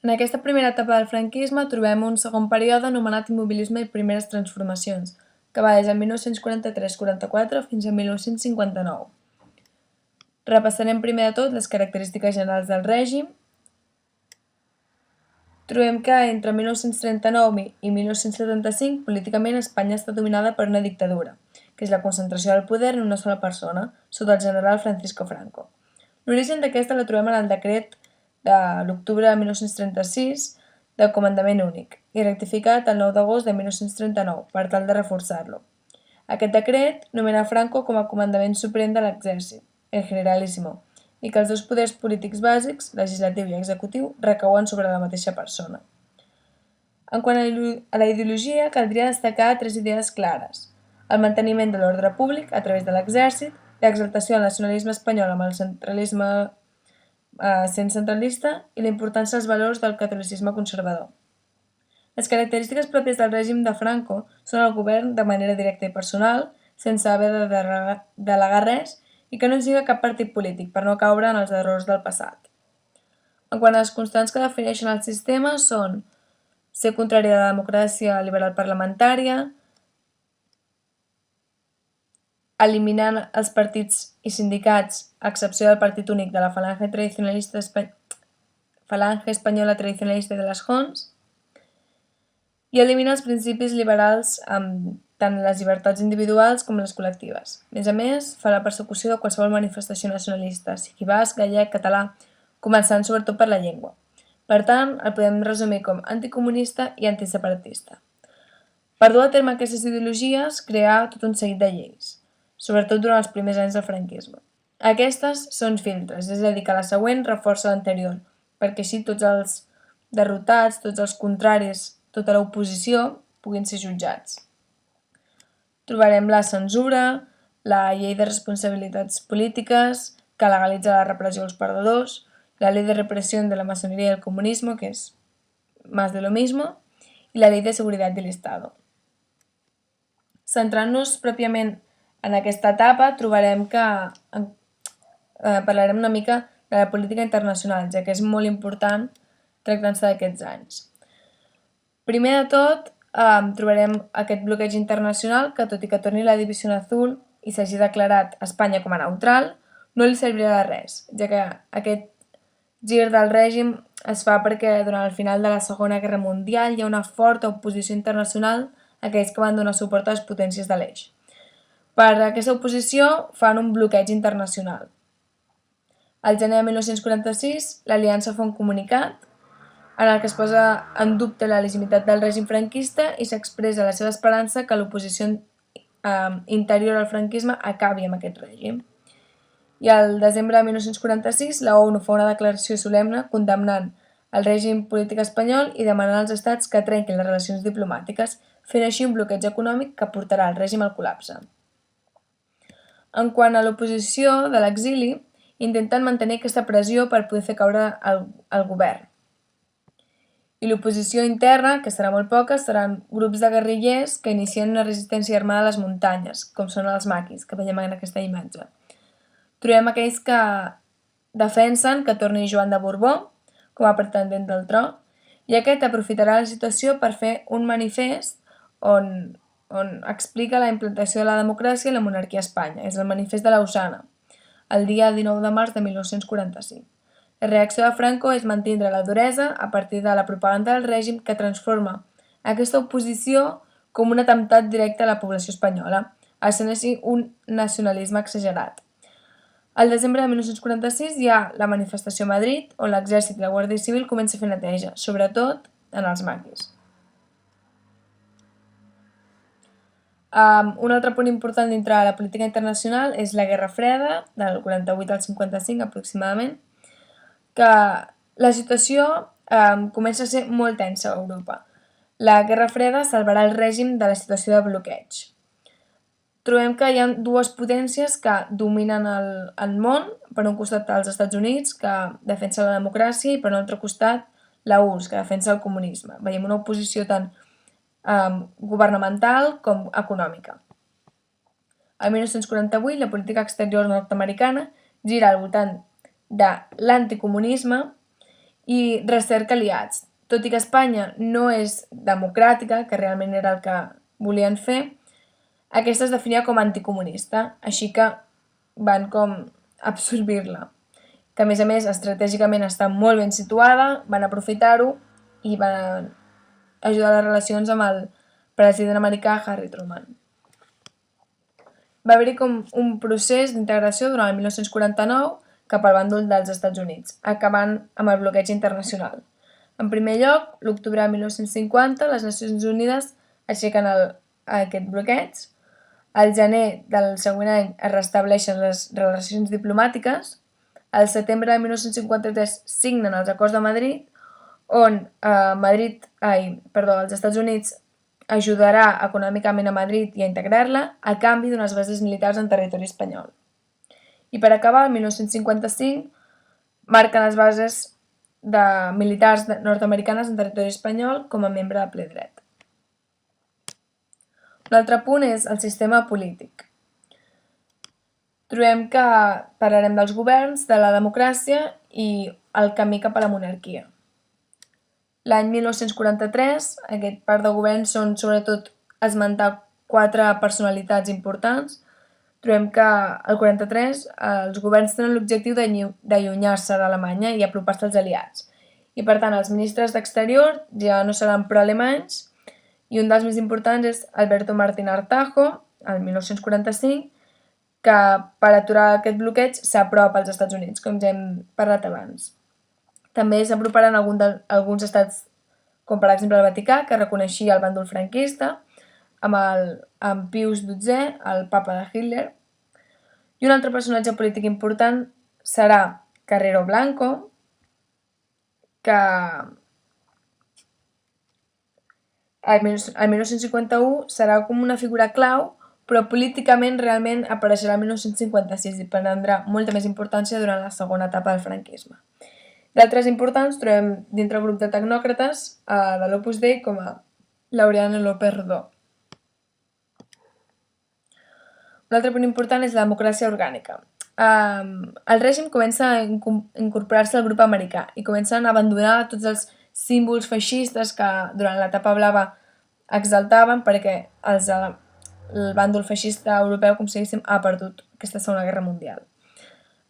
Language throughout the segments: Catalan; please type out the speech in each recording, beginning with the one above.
En aquesta primera etapa del franquisme trobem un segon període anomenat immobilisme i primeres transformacions, que va des de 1943-44 fins a 1959. Repassarem primer de tot les característiques generals del règim. Trobem que entre 1939 i 1975 políticament Espanya està dominada per una dictadura, que és la concentració del poder en una sola persona, sota el general Francisco Franco. L'origen d'aquesta la trobem en el decret de l'octubre de 1936 de comandament únic i rectificat el 9 d'agost de 1939 per tal de reforçar-lo. Aquest decret nomena Franco com a comandament suprem de l'exèrcit, el Generalísimo, i que els dos poders polítics bàsics, legislatiu i executiu, recauen sobre la mateixa persona. En quant a la ideologia, caldria destacar tres idees clares: el manteniment de l'ordre públic a través de l'exèrcit, l'exaltació del nacionalisme espanyol amb el centralisme sent centralista i la importància dels valors del catolicisme conservador. Les característiques pròpies del règim de Franco són el govern de manera directa i personal, sense haver de delegar res, i que no siga cap partit polític per no caure en els errors del passat. En quant a les constants que defineixen el sistema són ser contrari a la democràcia liberal parlamentària, eliminant els partits i sindicats, a excepció del partit únic de la Falange Espanyola Tradicionalista de les Jons, i eliminar els principis liberals amb tant les llibertats individuals com les col·lectives. A més, fa la persecució de qualsevol manifestació nacionalista, sigui basc, gallec, català, començant sobretot per la llengua. Per tant, el podem resumir com anticomunista i antiseparatista. Per dur a terme aquestes ideologies, crear tot un seguit de lleis, sobretot durant els primers anys del franquisme. Aquestes són filtres, és a dir, que la següent reforça l'anterior, perquè així tots els derrotats, tots els contraris, tota l'oposició puguin ser jutjats. Trobarem la censura, la llei de responsabilitats polítiques, que legalitza la repressió als perdedors, la ley de represión de la masonería y el comunismo, que es más de lo mismo, i la llei de seguretat de l'Estado. Centrant-nos pròpiament en aquesta etapa, trobarem que parlarem una mica de la política internacional, ja que és molt important tractant-se d'aquests anys. Primer de tot, trobarem aquest bloqueig internacional que, tot i que torni la divisió azul i s'hagi declarat Espanya com a neutral, no li servirà de res, ja que aquest gir del règim es fa perquè durant el final de la Segona Guerra Mundial hi ha una forta oposició internacional a aquells que van donar suport a les potències de l'eix. Per aquesta oposició fan un bloqueig internacional. Al gener de 1946, l'Aliança fa un comunicat en el que es posa en dubte la legitimitat del règim franquista i s'expressa la seva esperança que l'oposició interior al franquisme acabi amb aquest règim. I al desembre de 1946 la ONU fa una declaració solemne condemnant el règim polític espanyol i demanant als estats que trenquin les relacions diplomàtiques, fent així un bloqueig econòmic que portarà el règim al col·lapse. En quant a l'oposició de l'exili, intenten mantenir aquesta pressió per poder fer caure el govern. I l'oposició interna, que serà molt poca, seran grups de guerrillers que inicien una resistència armada a les muntanyes, com són els maquis, que veiem en aquesta imatge. Trobem aquells que defensen que torni Joan de Borbó com a pretendent del tro, i aquest aprofitarà la situació per fer un manifest on explica la implantació de la democràcia i la monarquia a Espanya. És el manifest de Lausana, el dia 19 de març de 1945. La reacció de Franco és mantindre la duresa a partir de la propaganda del règim que transforma aquesta oposició com un atemptat directe a la població espanyola, essent així un nacionalisme exagerat. Al desembre de 1946 hi ha la manifestació a Madrid, on l'exèrcit i la Guàrdia Civil comença a fer neteja, sobretot en els maquis. Un altre punt important dintre de la política internacional és la Guerra Freda, del 48 al 55 aproximadament, que la situació comença a ser molt tensa a Europa. La Guerra Freda salvarà el règim de la situació de bloqueig. Trobem que hi ha dues potències que dominen el món, per un costat els Estats Units, que defensa la democràcia, i per un altre costat la URSS, que defensa el comunisme. Veiem una oposició tant governamental com econòmica. El 1948, la política exterior nord-americana gira al voltant de l'anticomunisme i recerca aliats. Tot i que Espanya no és democràtica, que realment era el que volien fer, aquesta es definia com anticomunista, així que van com absorbir-la. Que a més, estratègicament està molt ben situada, van aprofitar-ho i van ajudar les relacions amb el president americà Harry Truman. Va haver-hi com un procés d'integració durant el 1949 cap al bàndol dels Estats Units, acabant amb el bloqueig internacional. En primer lloc, l'octubre de 1950, les Nacions Unides aixequen aquest bloqueig. Al gener del següent any es restableixen les relacions diplomàtiques. Al setembre de 1953 signen els Acords de Madrid, on els Estats Units ajudarà econòmicament a Madrid i a integrar-la a canvi d'unes bases militars en territori espanyol. I per acabar, el 1955 marquen les bases militars nord-americanes en territori espanyol com a membre de ple dret. Un altre punt és el sistema polític. Trobem que parlarem dels governs, de la democràcia i el camí cap a la monarquia. L'any 1943, aquest par de governs són sobretot esmentar 4 personalitats importants. Trobem que al 43 els governs tenen l'objectiu d'allunyar-se d'Alemanya i apropar-se als aliats. I per tant els ministres d'Exterior ja no seran pro-alemanys i un dels més importants és Alberto Martín Hartajo, el 1945, que per aturar aquest bloqueig s'apropa als Estats Units, com ja hem parlat abans. També s'aproparan alguns estats, com per exemple el Vaticà, que reconeixia el bàndol franquista, amb Pius XII, el papa de Hitler. I un altre personatge polític important serà Carrero Blanco, que el 1951 serà com una figura clau, però políticament realment apareixerà el 1956 i prendrà molta més importància durant la segona etapa del franquisme. D'altres importants trobem dintre el grup de tecnòcrates de l'Opus Dei com a Laureano López Rodó. Un altre punt important és la democràcia orgànica. El règim comença a incorporar-se al grup americà i comencen a abandonar tots els símbols feixistes que durant l'etapa blava exaltaven perquè el bàndol feixista europeu, com si diguéssim, ha perdut aquesta Segona Guerra Mundial.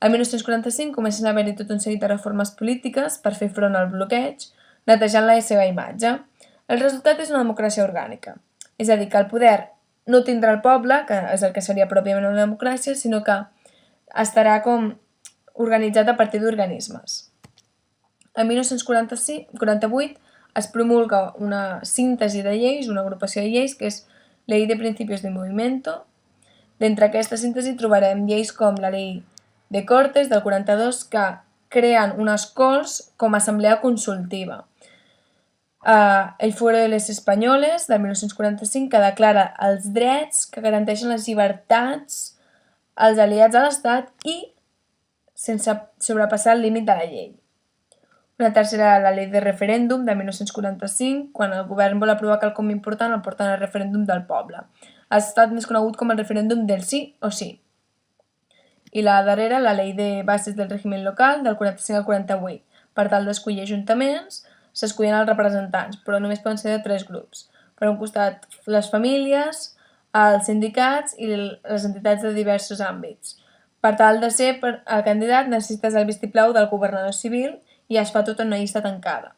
El 1945 comencen a haver-hi tot un seguit de reformes polítiques per fer front al bloqueig, netejant la seva imatge. El resultat és una democràcia orgànica, és a dir, que el poder no tindrà el poble, que és el que seria pròpiament una democràcia, sinó que estarà com organitzat a partir d'organismes. El 1948 es promulga una síntesi de lleis, una agrupació de lleis, que és Ley de Principios de Movimiento. D'entre aquesta síntesi trobarem lleis com la Ley de Cortes del 42, que creen unes Corts com a assemblea consultiva. El Fuero de les Espanyoles, del 1945, que declara els drets que garanteixen les llibertats als aliats de l'Estat i sense sobrepassar el límit de la llei. Una tercera, la Llei de Referèndum, de 1945, quan el govern vol aprovar quelcom important, el porten al referèndum del poble. Ha estat més conegut com el referèndum del sí o sí. I la darrera, la Llei de Bases del Règim Local, del 45 al 48. Per tal d'escollir ajuntaments, s'escollen els representants, però només poden ser de 3 grups. Per un costat, les famílies, els sindicats i les entitats de diversos àmbits. Per tal de ser el candidat necessites el vistiplau del governador civil i es fa tot en una llista tancada.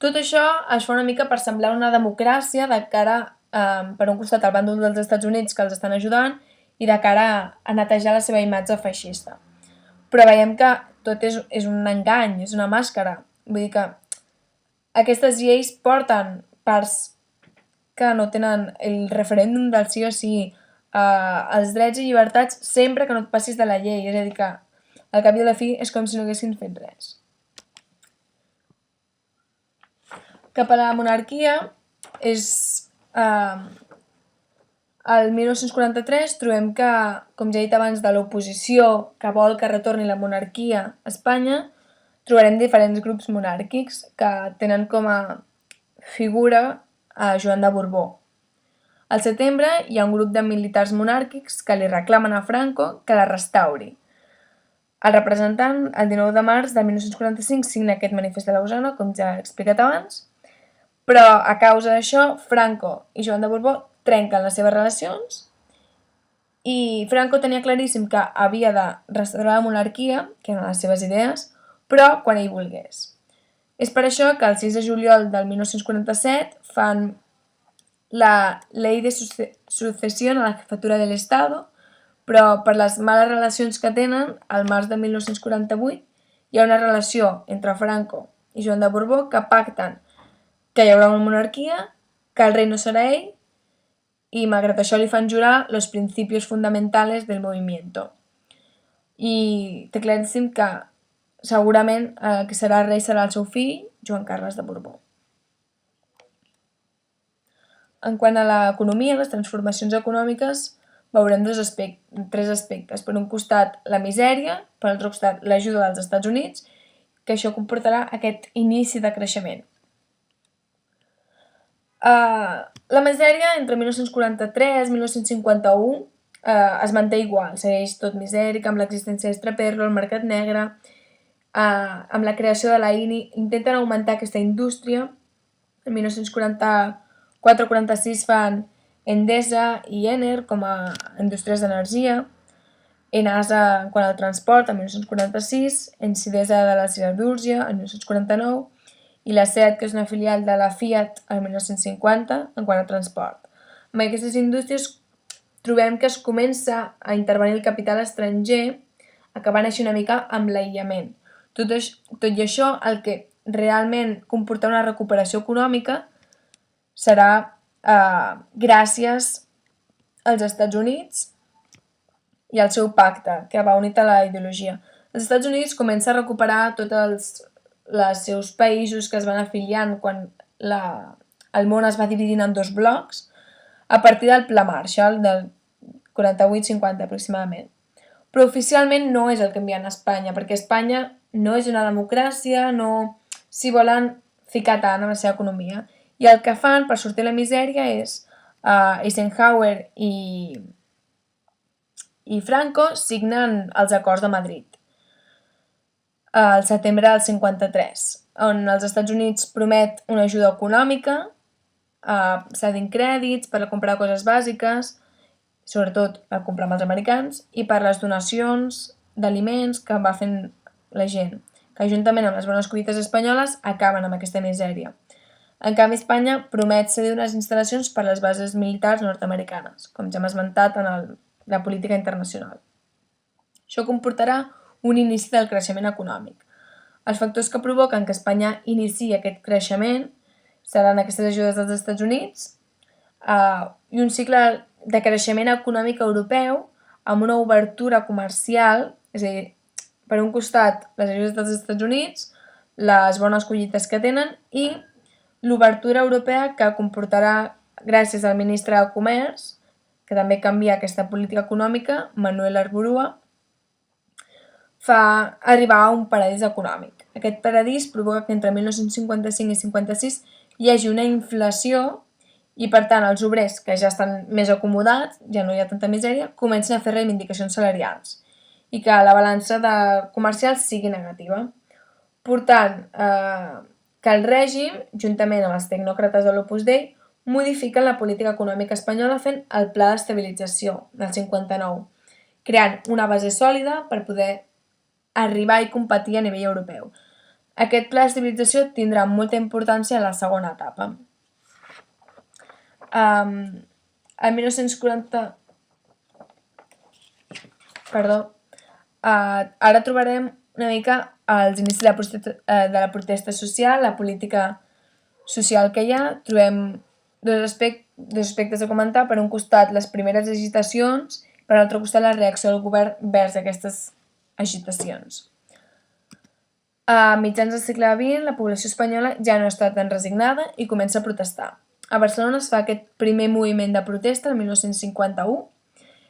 Tot això es fa una mica per semblar una democràcia de cara, per un costat, al bàndol dels Estats Units que els estan ajudant i de cara a netejar la seva imatge feixista. Però veiem que tot és un engany, és una màscara. Vull dir que aquestes lleis porten parts que no tenen el referèndum del sí o sí, els drets i llibertats sempre que no et passis de la llei. És a dir, que al cap i a la fi és com si no haguessin fet res. Cap a la monarquia és... El 1943 trobem que, com ja he dit abans, de l'oposició que vol que retorni la monarquia a Espanya, trobarem diferents grups monàrquics que tenen com a figura a Joan de Borbó. Al setembre hi ha un grup de militars monàrquics que li reclamen a Franco que la restauri. El representant, el 19 de març de 1945, signa aquest manifest de Lausana, com ja he explicat abans, però a causa d'això, Franco i Joan de Borbó trenquen les seves relacions i Franco tenia claríssim que havia de restaurar la monarquia, que eren les seves idees, però quan ell volgués. És per això que el 6 de juliol del 1947 fan la Ley de Sucesión a la Jefatura del Estado, però per les males relacions que tenen, al març de 1948 hi ha una relació entre Franco i Joan de Borbó que pacten que hi haurà una monarquia, que el rei no serà ell, y malgrat això li fan jurar los principios fundamentales del movimiento. I té claríssim que segurament el que serà rei serà el seu fill, Joan Carles de Borbó. En quant a l'economia, les transformacions econòmiques, veurem tres aspectes. Per un costat, la misèria, per l'altre costat, l'ajuda dels Estats Units, que això comportarà aquest inici de creixement. La misèria entre 1943 i 1951 es manté igual, segueix tot misèric, amb l'existència d'Extraperlo, el mercat negre, amb la creació de la INI, intenten augmentar aquesta indústria. En 1944-46 fan Endesa i Ener com a indústries d'energia, Enasa en quant al transport, en 1946, Ensidesa de la siderúrgia, en 1949, i la SEAT, que és una filial de la Fiat, el 1950, en quant a transport. Amb aquestes indústries trobem que es comença a intervenir el capital estranger, acabant així una mica amb l'aïllament. Tot i això, el que realment comportarà una recuperació econòmica serà gràcies als Estats Units i al seu pacte, que va unit a la ideologia. Els Estats Units comença a recuperar tots els seus països que es van afiliant quan el món es va dividint en dos blocs a partir del Pla Marshall del 48-50 aproximadament. Però oficialment no és el que envien a Espanya, perquè Espanya no és una democràcia, no s'hi volen ficar tant en la seva economia. I el que fan per sortir la misèria és Eisenhower i Franco signen els acords de Madrid al setembre del 53, on els Estats Units promet una ajuda econòmica, cedint crèdits per comprar coses bàsiques, sobretot per comprar amb els americans, i per les donacions d'aliments que va fent la gent, que juntament amb les bones collites espanyoles acaben amb aquesta misèria. En canvi, Espanya promet cedir unes instal·lacions per a les bases militars nord-americanes, com ja hem esmentat en la política internacional. Això comportarà un inici del creixement econòmic. Els factors que provoquen que Espanya iniciï aquest creixement seran aquestes ajudes dels Estats Units i un cicle de creixement econòmic europeu amb una obertura comercial, és a dir, per un costat les ajudes dels Estats Units, les bones collites que tenen i l'obertura europea que comportarà gràcies al ministre de Comerç, que també canvia aquesta política econòmica, Manuel Arburua, fa arribar a un paradís econòmic. Aquest paradís provoca que entre 1955 i 56 hi hagi una inflació i, per tant, els obrers, que ja estan més acomodats, ja no hi ha tanta misèria, comencen a fer reivindicacions salarials i que la balança comercial sigui negativa. Portant que el règim, juntament amb els tecnòcrates de l'Opus Dei, modifiquen la política econòmica espanyola fent el Pla d'Estabilització del 59, creant una base sòlida per poder arribar i competir a nivell europeu. Aquest pla d'estabilització tindrà molta importància en la segona etapa. El 1940... ara trobarem una mica els inicis de la protesta social, la política social que hi ha. Trobem dos aspectes a comentar. Per un costat, les primeres agitacions, per l'altre costat, la reacció del govern vers aquestes agitacions. A mitjans del segle XX, la població espanyola ja no està tan resignada i comença a protestar. A Barcelona es fa aquest primer moviment de protesta el 1951,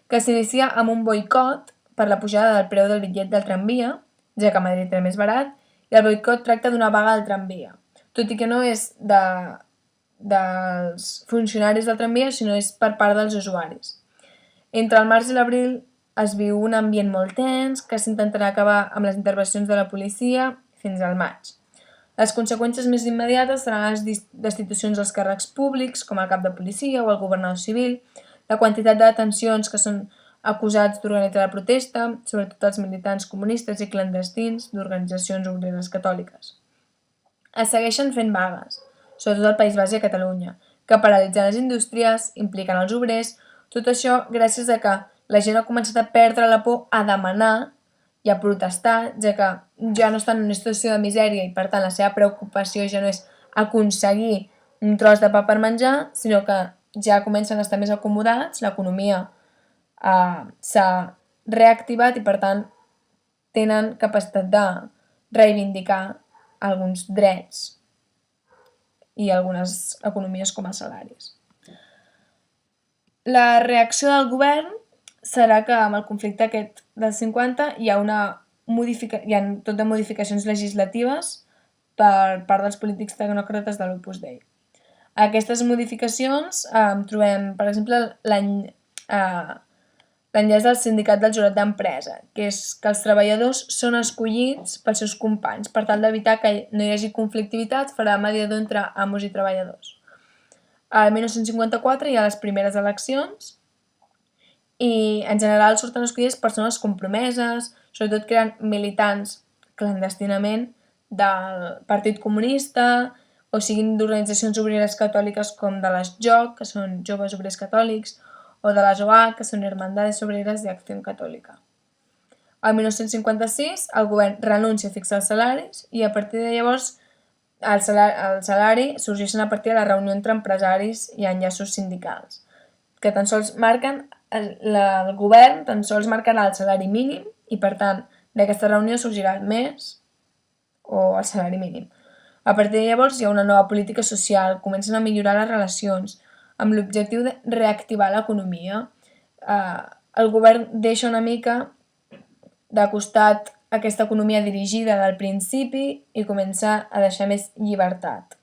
que s'inicia amb un boicot per la pujada del preu del bitllet del tramvia, ja que a Madrid era més barat, i el boicot tracta d'una vaga del tramvia, tot i que no és dels funcionaris del tramvia, sinó és per part dels usuaris. Entre el març i l'abril es viu un ambient molt tens que s'intentarà acabar amb les intervencions de la policia fins al maig. Les conseqüències més immediates seran les destitucions dels càrrecs públics, com el cap de policia o el governador civil, la quantitat de detencions que són acusats d'organitzar la protesta, sobretot els militants comunistes i clandestins d'organitzacions obreres catòliques. Es segueixen fent vagues, sobretot al País Basc i a Catalunya, que paralitzen les indústries, impliquen els obrers, tot això gràcies a que la gent ha començat a perdre la por a demanar i a protestar, ja que ja no estan en una situació de misèria i per tant la seva preocupació ja no és aconseguir un tros de pa per menjar, sinó que ja comencen a estar més acomodats, l'economia s'ha reactivat i per tant tenen capacitat de reivindicar alguns drets i algunes economies com els salaris. La reacció del govern serà que amb el conflicte aquest dels 50 hi ha tot de modificacions legislatives per part dels polítics tecnòcrates de l'Opus Dei. Aquestes modificacions trobem, per exemple, l'enllaç del sindicat del jurat d'empresa, que és que els treballadors són escollits pels seus companys per tal d'evitar que no hi hagi conflictivitat, farà mediador entre amos i treballadors. Al 1954 hi ha les primeres eleccions i en general surten escollides persones compromeses, sobretot que eren militants clandestinament del Partit Comunista o siguin d'organitzacions obreres catòliques com de les JOC, que són Joves Obrers Catòlics, o de les OA, que són Hermandades Obreres de Acción Catòlica. Al 1956 el govern renuncia a fixar els salaris i a partir de llavors el salari sorgeixen a partir de la reunió entre empresaris i enllaços sindicals, que tan sols marquen, el govern tan sols marcarà el salari mínim i per tant d'aquesta reunió sorgirà més o el salari mínim. A partir de llavors hi ha una nova política social, comencen a millorar les relacions amb l'objectiu de reactivar l'economia. El govern deixa una mica de costat aquesta economia dirigida del principi i comença a deixar més llibertat.